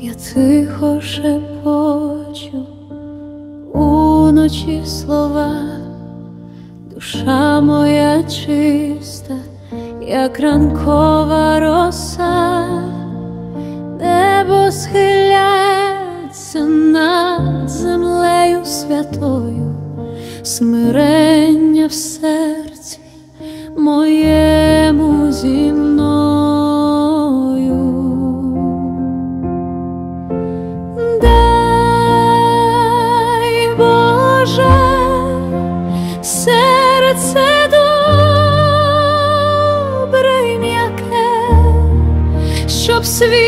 Я тихо шепочу уночі слова, душа моя чиста, як ранкова роса, небо схиляється над землею святою, смирення в серці моєму зі мною. Дай, Боже, серце добре й м'яке, щоб світ